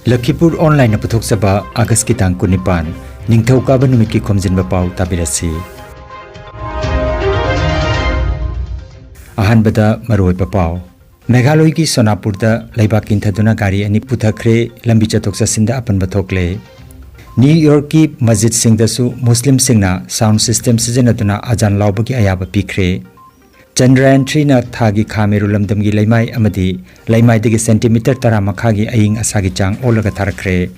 Lakhipur online na puthok saba August ki tang kunipan ningthau kaba numit ki Khomjinba Pao tabirasi. Ahanbada maroi Pao Meghaloi ki Sonapur da laibak kinthaduna gari ani puthakre lambi chatok sasinda Apunba thokle. New York ki masjid sing dasu Muslim singna sound system sijanaduna azan laubagi ayaba pikre. Chandrayaan 3 na thagi khameru lamdamgi laimai amadi laimai degi centimeter tara makhagi aying asagi chang olaga tharakre.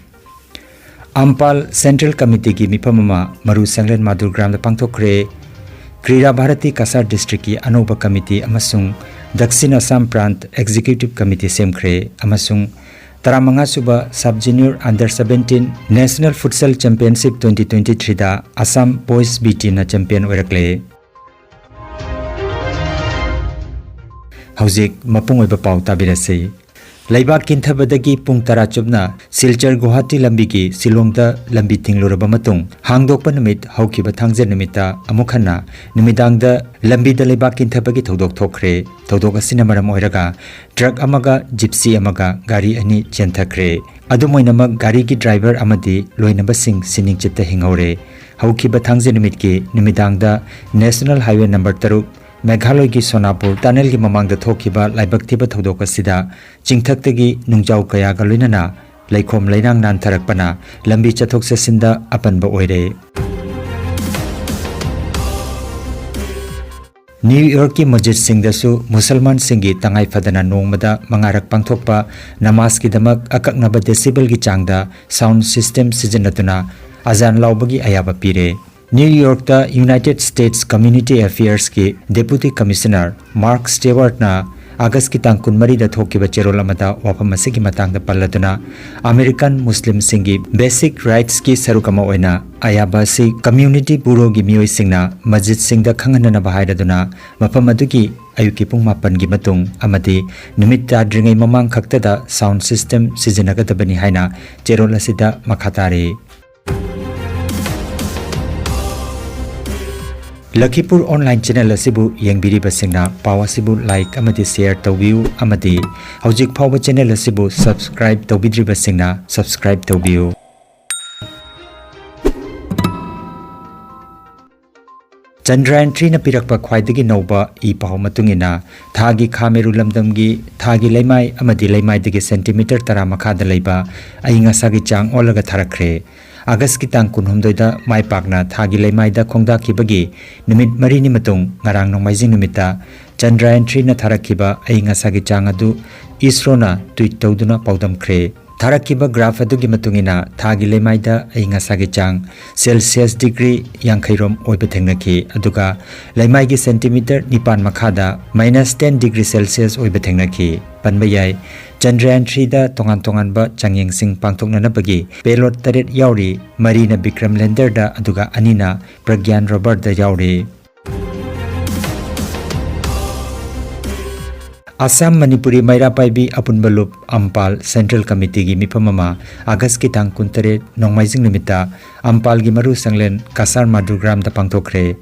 AMMPAL Central Committee ki mipamama maru sanglen madurgram da pangthokre. Kreeda Bharati Cachar district ki anoba committee amasung Dakshin Assam Prant Executive Committee semkre amasung taramanga suba sub junior under 17 National Futsal Championship 2023 da Assam Boys B team na champion oirakle. Hauzik mapung oiba pau tabirase. Laibak kinthabadagi pung tara chubna Silchar Guwahati lambi ki Silongda lambi tingluraba matung hangdokpa numit haukiba thangje numita amukhana numidangda lambi da laibak kinthabagi thodok thokre thodok asina maram oiraga truck amaga gypsy amaga gari ani chenthakre adumoinamak gari ki driver amadi loinaba sing sining chitta hingaure haukiba thangje numit ki numidangda National Highway number 3 Meghaloi ki Sonapur tunnel ki mamang da thokiba laibak thiba thodok asida chingthaktagi nungjau kaya ga loinana laikhom lainang nan tharakpana lambi chathok sasinda Apunba oire. New York ki masjid sing dasu Musalman singi tangai fadana nongmada mangarak pangthokpa namaz ki damak akaknaba decibel ki changda sound system sijanatuna azan laubagi ayaba pire. New York da United States Community Affairs ki Deputy Commissioner Mark Stewart na August ki tangkun mari da thokiba cherol amada wafam asigi matang da palladuna American Muslim singi basic rights ki sarukama oina ayaba si community bureau gi mioi singna masjid singda khanganana bahaidaduna mafam adugi ayuki pung mapan gi matung amadi numit ta dringai mamang khakta da sound system sijinagadabani haina cherol asida makhatare. Lakhipur online channel asibu yengbiri basingna pawa sibu like amadi share tawbiu amadi hojik phawa channel asibu subscribe tawbidri basingna subscribe tawbiu. Chandrayaan 3 na pirakpa khwaidagi nauba I paw matungina thagi khameru lamdamgi thagi laimai amadi laimai dagi centimeter tara makhada leiba ainga sagi chang olaga tharakre. August ki tang kunhumdoida mai pakna thagi laimai da khongda khibagi numit mari ni matung ngarang nongmaijing numita Chandrayaan 3 na tharakhiba ainga sagi chang adu ISRO na tweet tawduna paudam khre. Tharakiba graph adugi matungina thagi laimai da ainga sagi chang Celsius degree yankhairom oiba thengnaki aduga laimai gi centimeter nipan makhada -10 degree Celsius oiba thengnaki panbayai. Chandrayaan 3 da tongan ba changyeng sing pangthokna bagi payload taret yauri marina Bikram lander da aduga anina Pragyan rover da yauri. Assam Manipuri Meirapaibi Apunba Loop AMMPAL Central Committee gi mipamama August ki tang kuntare nongmaijing numita AMMPAL gi maru sanglen Cachar madurgram da pangthokre.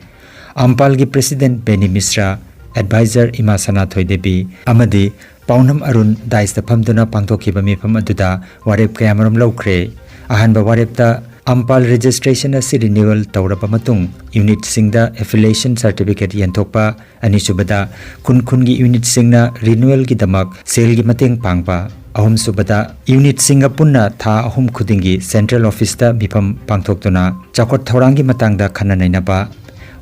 AMMPAL gi President Beni Misra Advisor Ima Sanathoi Debi amadi Paunam Arun Dais da phamduna pangthokhiba mifam aduda warep kayamaram laukre. Ahanba warep da AMMPAL registration asi renewal tawrapa matung unit singda affiliation certificate yanthokpa anisubada kun gi unit singna renewal gi damak sale gi mateng pangpa ahum subada unit singa punna tha ahum khudingi central office da mifam pangthoktuna chakot thorangi matangda khana nainaba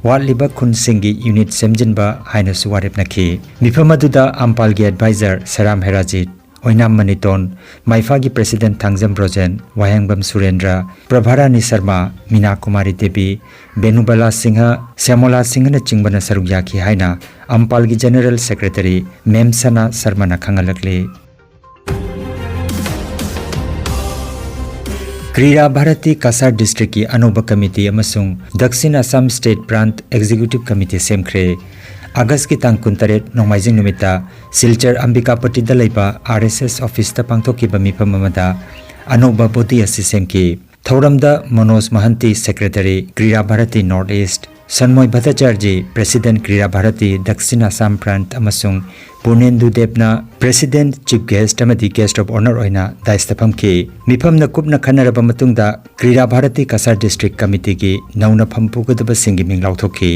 Waliba kun singi unit semjinba haina suwarep nakhi mifam aduda AMMPAL gi advisor Saram Herajit Oinam Maniton Maifagi President Thangjam Brojen Wayangbam Surendra Prabharani Sharma Mina Kumari Devi Benubala Singha Syamola Singha na chingbana saruk yakhi haina AMMPAL gi General Secretary Memsana Sharma na khangalakle. Kreeda Bharati Cachar district ki anoba committee amasung Dakshin Assam State Prant Executive Committee semkre. August ki tang kuntaret nongmaijing numita Silchar Ambikapati da leiba RSS office ta pangthokhiba mifam amada anoba body asi semki. Thoramda Manoj Mahanti Secretary Kreeda Bharati North East Sanmoy Bhattacharji President Kreeda Bharati Dakshin Assam Prant amasung Punendu Debna President Chief Guest amadi Guest of Honor oina daistapam ki mifamna kupna khanaraba matungda Kreeda Bharati Cachar District Committee ki nauna phampugadaba singi ming lauthoki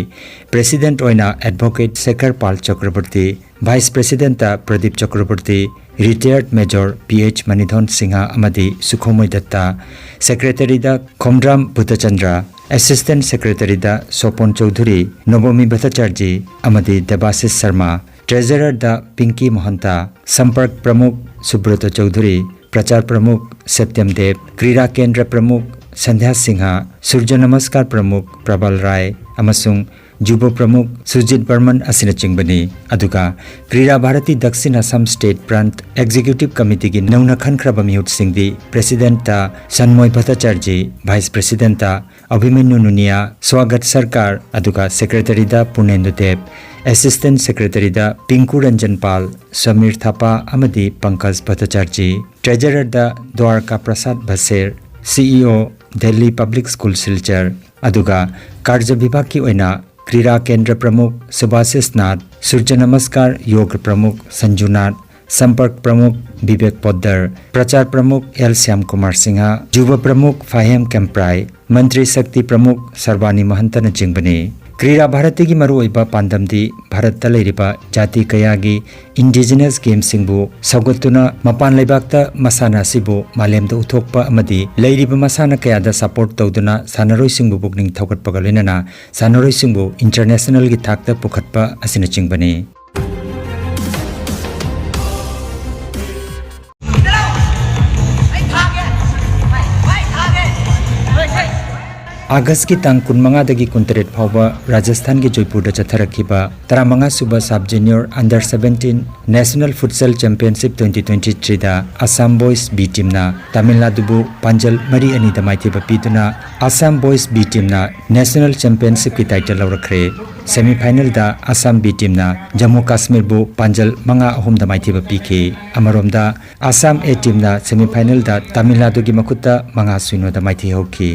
President oina Advocate Shekhar Pal Chakraborty Vice President Pradeep Chakraborty Retired Major PH Manidhon Singha amadi Sukhomoi Datta Secretary da Khomjinba Pao Assistant Secretary da Sopon Chaudhuri Nobomi Bhattacharji amadi Debasis Sharma Treasurer da Pinky Mohanta Sampark Pramukh Subrata Chaudhuri Prachar Pramukh Satyam Dev Kreeda Kendra Pramukh Sandhya Singha Surya Namaskar Pramukh Prabal Rai amasung Jubo Pramukh Sujit Burman asina chingbani aduga Kreeda Bharati Dakshin Assam State Prant Executive Committee gi nauna khankraba mihut singdi President ta Sanmoy Bhattacharji Vice President ta Abhimanyu Nunia Swagat Sarkar aduga Secretary da Punendu Dev Assistant Secretary da Pinku Ranjan Pal Samir Thapa amadi Pankaj Bhattacharji Treasurer da Dwarka Prasad Bhaser CEO Delhi Public School Silchar aduga Karja Vibhag ki oina Kreeda Kendra Pramukh Subhasis Nath Surya Namaskar Yoga Pramukh Sanju Nath Sampark Pramukh Vivek Poddar Prachar Pramukh L Syam Kumar Singha Juva Pramukh Fahem Kemprai Mantri Shakti Pramukh Sarvani Mahantana Jingbani Kreeda Bharati gi maru oiba pandamdi Bharat ta leiriba jati kayagi indigenous game singbu saugatuna mapan leibakta masana sibu malemda uthokpa amadi leiriba masana kayada support tawduna sanaroi singbu bukning thaugatpa galenana sanaroi singbu international gi thakta pukhatpa asina chingbani August ki tang kunmanga dagi kuntaret phawba Rajasthan ki Jaipur da chatharakhiba taramanga suba sub junior under 17 National Futsal Championship 2023 da Assam Boys B team na Tamil Nadu bu Panjal Mari ani da maithiba pituna Assam Boys B team na National Championship ki title lawrakhre semi final da Assam B team na Jammu Kashmir bu Panjal manga ahum da maithiba pikhe amaromda Assam A team na semi final da Tamil Nadu gi makutta manga suino da maithi hoki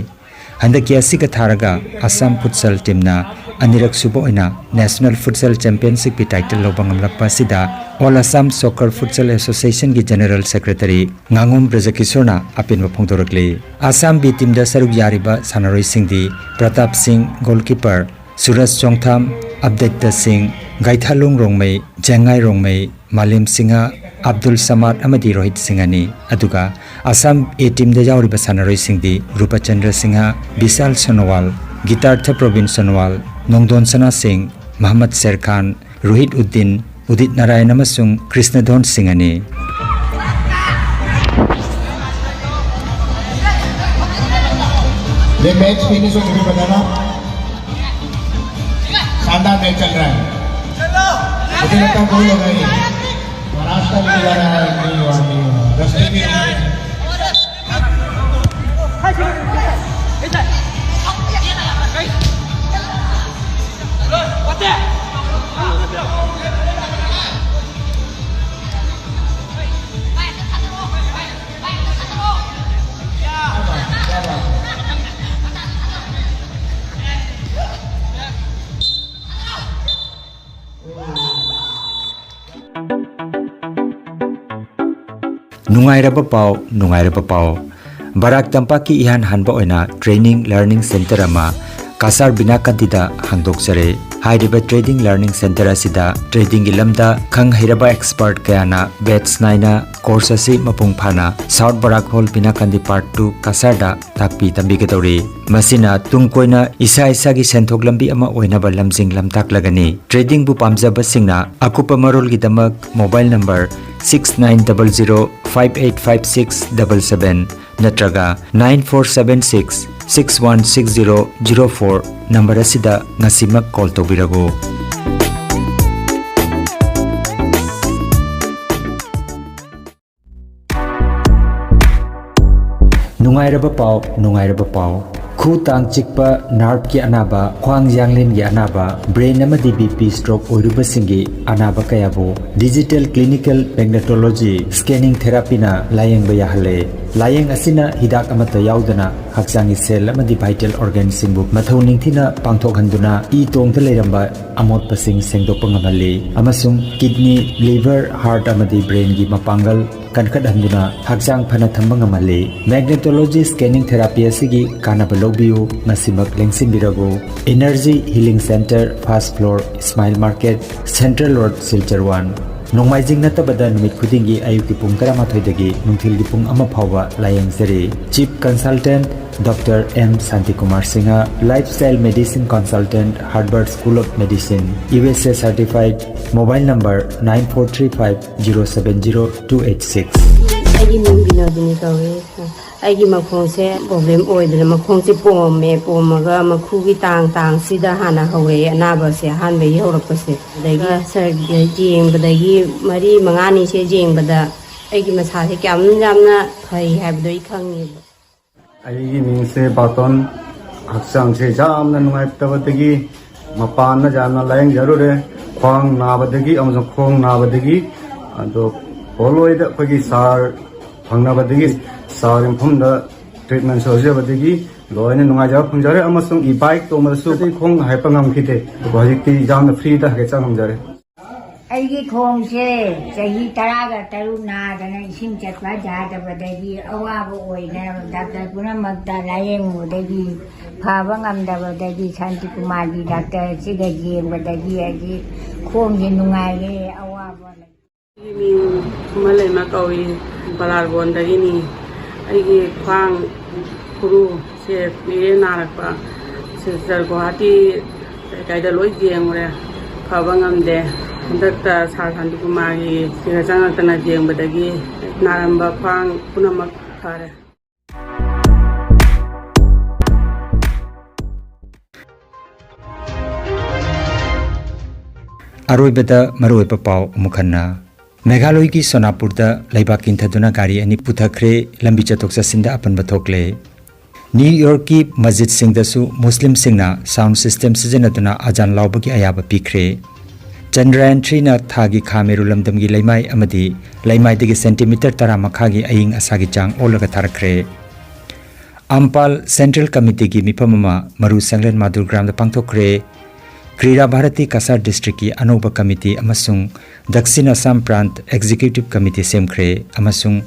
Handaki asika tharaga Assam Futsal team na anirak subo oina National Futsal Championship ki title lobangam lakpa sida All Assam Soccer Futsal Association ki General Secretary Ngangom Brajakishorna apinba phongdorakle Assam B team da saruk yariba sanaroi singdi Pratap Singh goalkeeper Suraj Chongtham Abdetta Singh Gaithalung Rongmei Jengai Rongmei Malim Singha Abdul Samad amadi Rohit Singhani aduga Assam A team da yauriba sanaroi singdi Rupa Chandra Singha Bisal Sonowal Gitartha Probin Sonowal Nongdon Sana Singh Muhammad Sher Khan Rohit Uddin Udit Narayan amasung Krishnadon Singhani ये match finish हो चुकी बताना शानदार match चल रहा है मुझे लगता है कोई होगा नहीं महाराष्ट्र में जा रहा है नहीं हुआ रास्ते में Nungairaba Pao Barak Tampak ki ihan hanba oina Training Learning Center ama Cachar binakantida hangdoksare Hairiba Trading Learning Center asida Trading ilamda khang hiraba expert kayana batch 9 na course asi mapung phana South Barak Hall binakandi part 2 Cachar da takpi tambi gedori masina tungkoina isa gi senthok lambi ama oina ba lamjing lamtak lagani trading bu pamjaba singna akupa marol gi damak mobile number 6900585677 natraga 9476 616004 number asida ngasimak call tobirago Nungairaba Pao Khu tang chikpa nerve ki anaba khwang yanglem gi anaba brain amadi BP stroke oiruba singi anaba kayabu digital clinical magnetology scanning therapy na layeng ba yahale layeng asina hidak amata yaudana haksangi cell amadi vital organ singbu mathau ningthina pangthok handuna I tongta leiramba amot pasing sengdokpa ngamali amasung kidney liver heart amadi brain gi mapangal kankat handuna haksang phana thamba ngamali magnetology scanning therapy asigi kanaba lobbiu masimak lengsin birago energy healing center first floor smile market central road silchar 1 Nongmaijing natabada numit khudingi ayuki pung 13 dagi nungthilgi pung 1 phawba layeng seri chief consultant Dr. M. Santikumar Singha lifestyle medicine consultant Harvard School of Medicine USA certified mobile number 9435070286 Agi ming binodini kawe Agi makhong se problem oidana makhong se pomaga makhugi tang sida hana hore anaba se hanbe yorapa se dagi sir jing badagi mari mangani se jing bada Agi masa se kyam jamna phai habdo I khangi Agi ming se baton haksang se jamna nungai tabadagi mapan na jamna layeng jarure khwang nabadagi amso khong nabadagi ado poloida pagi sar phangnabadagi sar imphumda treatment sojabadagi loine nungai ja phungjare amasung I bike to masu khong haipangam khite hojikti jamna free da ke changam jare Aigi khong se chahi taraga taruna dana isim chatwa jada badagi awabu oina doctor puna magda layeng modagi phaba ngamda badagi Santi Kumari doctor siga jeng badagi agi khong je nungai ge awabu Ming malay makawi balar bondagi ni aigi khwang kuru se mire narakpa se Bharati kaida loi jeng ore phaba ngamde Dr. Santi Kumari siga jangatana jeng badagi naramba khwang punamak khare Aroibada maroipa pau mukhanna Meghaloi ki Sonapur da laibak inthaduna gari ani puthakre lambi chatok chasinda apanba thokle New York ki masjid singdasu Muslim singna sound system sijanatuna ajan laubagi ayaba pikre Chandrayaan 3 na thagi khameru lamdam gi laimai amadi laimai degi centimeter tara makhagi aying asagi chang olaga tharakre AMMPAL Central Committee gi mipamama maru sanglen madur gram da pangthokre Kreeda Bharati Cachar District ki Anoba Committee amasung Dakshin Assam Prant Executive Committee semkre amasung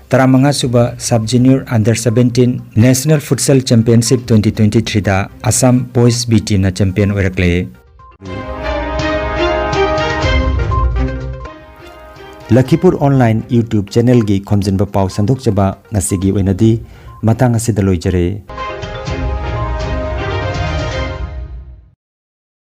Taramanga suba Sub Junior Under 17 National Futsal Championship 2023 da Assam Boys B Team na champion oirakle Lakhipuronline YouTube channel gi Khomjinba Pao sandok chaba ngasigi oinadi matang asida loijare